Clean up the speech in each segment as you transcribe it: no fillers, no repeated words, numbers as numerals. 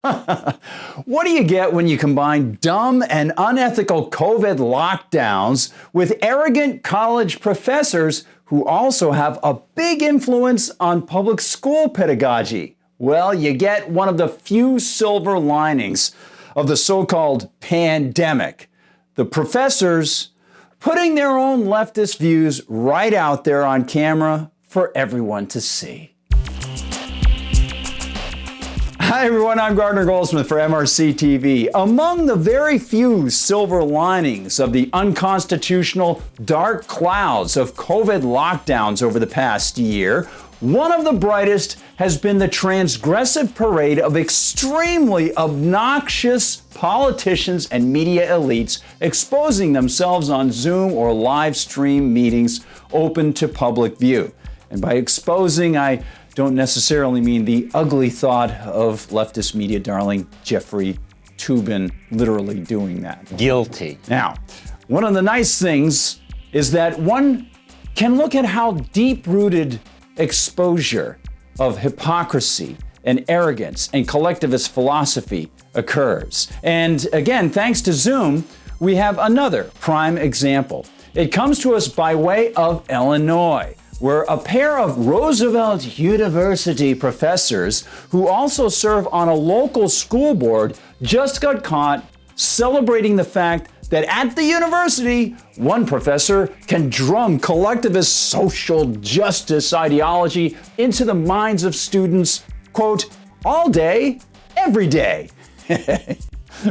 What do you get when you combine dumb and unethical COVID lockdowns with arrogant college professors who also have a big influence on public school pedagogy? Well, you get one of the few silver linings of the so-called pandemic. The professors putting their own leftist views right out there on camera for everyone to see. Hi everyone, I'm Gardner Goldsmith for MRC TV. Among the very few silver linings of the unconstitutional dark clouds of COVID lockdowns over the past year, one of the brightest has been the transgressive parade of extremely obnoxious politicians and media elites exposing themselves on Zoom or live stream meetings open to public view. And by exposing, I don't necessarily mean the ugly thought of leftist media darling Jeffrey Toobin literally doing that. Guilty. Now, one of the nice things is that one can look at how deep-rooted exposure of hypocrisy and arrogance and collectivist philosophy occurs. And again, thanks to Zoom, we have another prime example. It comes to us by way of Illinois, where a pair of Roosevelt University professors who also serve on a local school board just got caught celebrating the fact that at the university, one professor can drum collectivist social justice ideology into the minds of students, quote, all day, every day.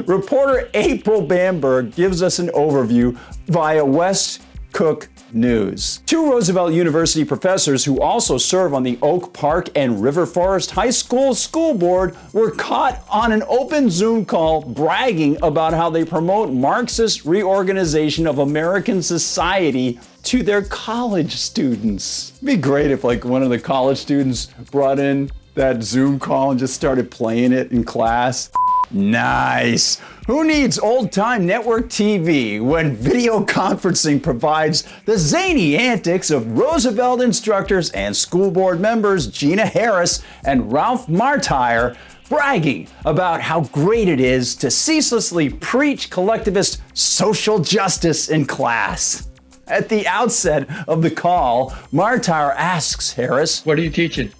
Reporter April Bamberg gives us an overview via West Cook News. Two Roosevelt University professors who also serve on the Oak Park and River Forest High School school board were caught on an open Zoom call bragging about how they promote Marxist reorganization of American society to their college students. It'd be great if one of the college students brought in that Zoom call and just started playing it in class. Nice. Who needs old-time network TV when video conferencing provides the zany antics of Roosevelt instructors and school board members Gina Harris and Ralph Martire bragging about how great it is to ceaselessly preach collectivist social justice in class? At the outset of the call, Martire asks Harris, "What are you teaching?"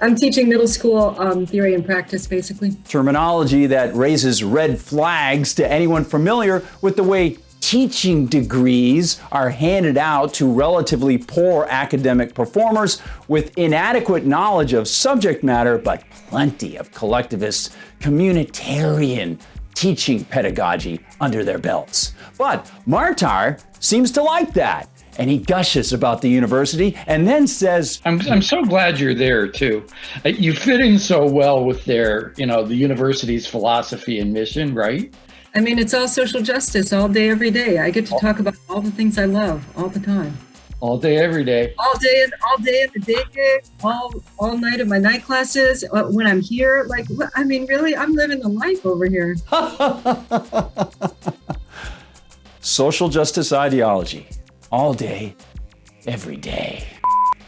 I'm teaching middle school theory and practice, basically. Terminology that raises red flags to anyone familiar with the way teaching degrees are handed out to relatively poor academic performers with inadequate knowledge of subject matter, but plenty of collectivist, communitarian teaching pedagogy under their belts. But Martire seems to like that. And he gushes about the university and then says, I'm so glad you're there too. You fit in so well with their, the university's philosophy and mission, right? I mean, it's all social justice all day, every day. I get to talk about all the things I love all the time. All day, every day. All day in the day gig, all night at my night classes, when I'm here. Really, I'm living the life over here. Social justice ideology. All day, every day.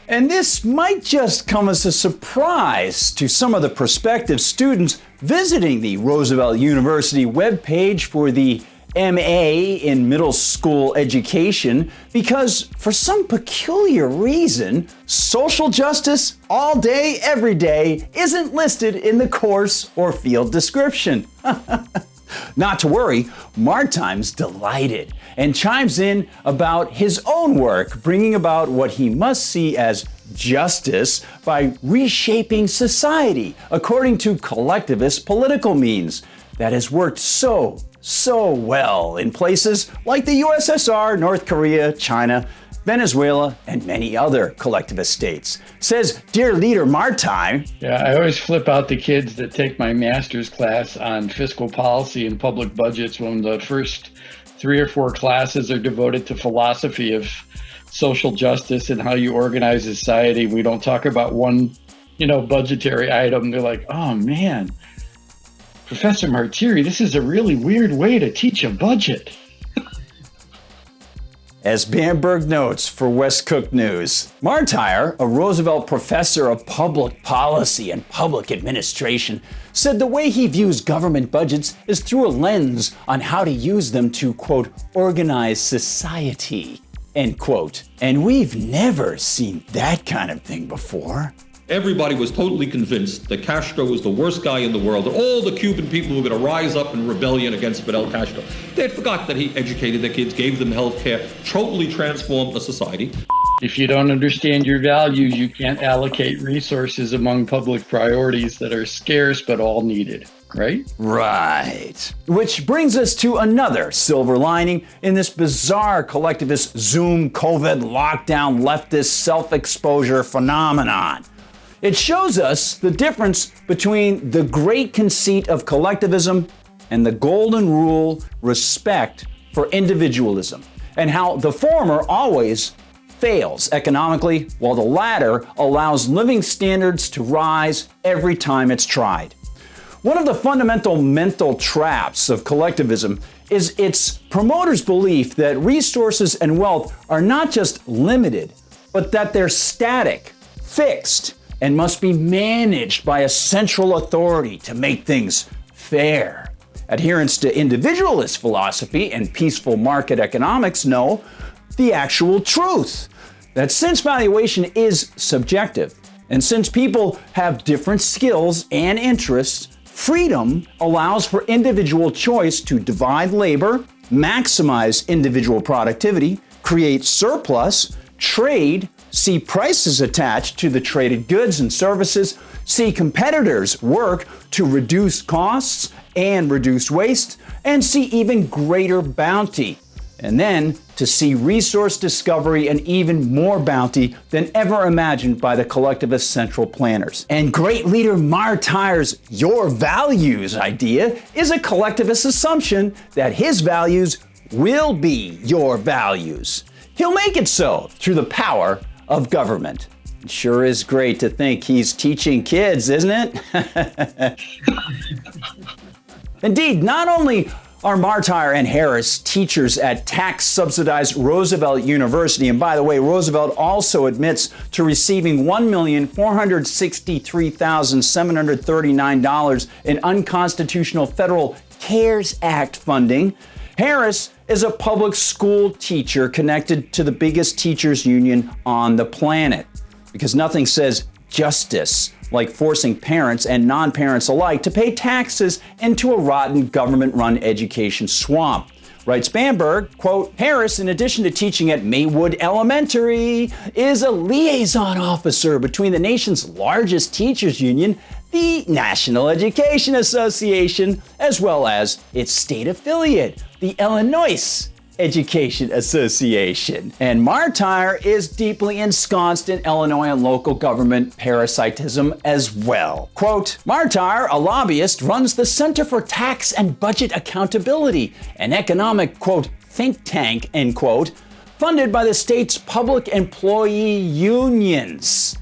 And this might just come as a surprise to some of the prospective students visiting the Roosevelt University webpage for the MA in middle school education, because for some peculiar reason, social justice all day, every day isn't listed in the course or field description. Not to worry, Martime's delighted and chimes in about his own work, bringing about what he must see as justice by reshaping society according to collectivist political means that has worked so well in places like the USSR, North Korea, China, Venezuela, and many other collectivist states. Says dear leader Martime. Yeah, I always flip out the kids that take my master's class on fiscal policy and public budgets when the first 3 or 4 classes are devoted to philosophy of social justice and how you organize society. We don't talk about one, budgetary item. They're like, oh man, Professor Martire, this is a really weird way to teach a budget. as Bamberg notes for West Cook News. Martire, a Roosevelt professor of public policy and public administration, said the way he views government budgets is through a lens on how to use them to, quote, organize society, end quote. And we've never seen that kind of thing before. Everybody was totally convinced that Castro was the worst guy in the world, that all the Cuban people were going to rise up in rebellion against Fidel Castro. They had forgot that he educated the kids, gave them health care, totally transformed the society. If you don't understand your values, you can't allocate resources among public priorities that are scarce but all needed, right? Right. Which brings us to another silver lining in this bizarre collectivist Zoom, COVID, lockdown, leftist self-exposure phenomenon. It shows us the difference between the great conceit of collectivism and the golden rule, respect for individualism, and how the former always fails economically, while the latter allows living standards to rise every time it's tried. One of the fundamental mental traps of collectivism is its promoters' belief that resources and wealth are not just limited, but that they're static, fixed, and must be managed by a central authority to make things fair. Adherents to individualist philosophy and peaceful market economics know the actual truth, that since valuation is subjective, and since people have different skills and interests, freedom allows for individual choice to divide labor, maximize individual productivity, create surplus, trade, see prices attached to the traded goods and services, see competitors work to reduce costs and reduce waste, and see even greater bounty. And then to see resource discovery and even more bounty than ever imagined by the collectivist central planners. And great leader Martire's your values idea is a collectivist assumption that his values will be your values. He'll make it so through the power of government. It sure is great to think he's teaching kids, isn't it? Indeed, not only are Martire and Harris teachers at tax-subsidized Roosevelt University, and by the way, Roosevelt also admits to receiving $1,463,739 in unconstitutional federal CARES Act funding. Harris is a public school teacher connected to the biggest teachers union on the planet, because nothing says justice like forcing parents and non-parents alike to pay taxes into a rotten government-run education swamp. Writes Bamberg, quote, Harris, in addition to teaching at Maywood Elementary, is a liaison officer between the nation's largest teachers union, the National Education Association, as well as its state affiliate, the Illinois Education Association. And Martire is deeply ensconced in Illinois and local government parasitism as well. Quote, Martire, a lobbyist, runs the Center for Tax and Budget Accountability, an economic, quote, think tank, end quote, funded by the state's public employee unions.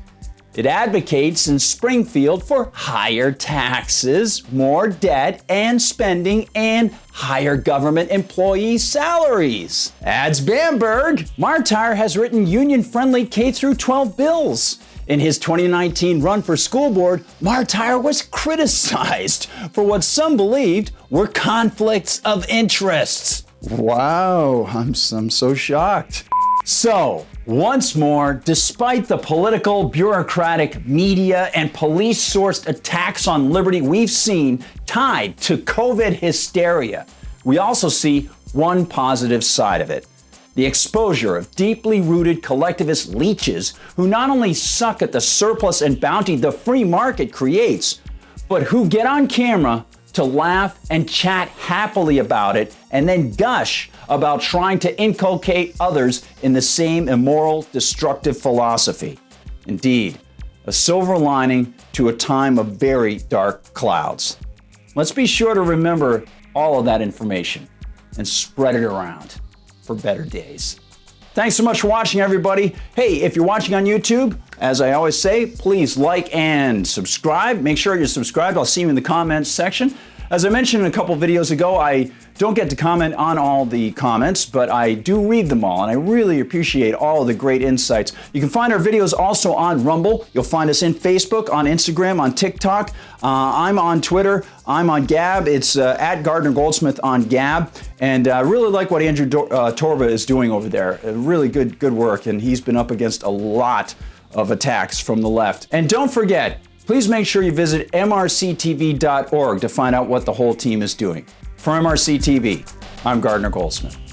It advocates in Springfield for higher taxes, more debt and spending, and higher government employee salaries. Adds Bamberg, Martire has written union-friendly K-12 bills. In his 2019 run for school board, Martire was criticized for what some believed were conflicts of interests. Wow, I'm so shocked. So, once more, despite the political, bureaucratic, media, and police-sourced attacks on liberty we've seen tied to COVID hysteria, we also see one positive side of it. The exposure of deeply rooted collectivist leeches who not only suck at the surplus and bounty the free market creates, but who get on camera to laugh and chat happily about it and then gush about trying to inculcate others in the same immoral, destructive philosophy. Indeed, a silver lining to a time of very dark clouds. Let's be sure to remember all of that information and spread it around for better days. Thanks so much for watching, everybody. Hey, if you're watching on YouTube, as I always say, please like and subscribe. Make sure you're subscribed. I'll see you in the comments section. As I mentioned a couple videos ago, I don't get to comment on all the comments, but I do read them all, and I really appreciate all the great insights. You can find our videos also on Rumble. You'll find us in Facebook, on Instagram, on TikTok. I'm on Twitter. I'm on Gab. It's at Gardner Goldsmith on Gab. And I really like what Andrew Torba is doing over there. Really good work, and he's been up against a lot of attacks from the left. And don't forget, please make sure you visit mrctv.org to find out what the whole team is doing. For MRC TV, I'm Gardner Goldsmith.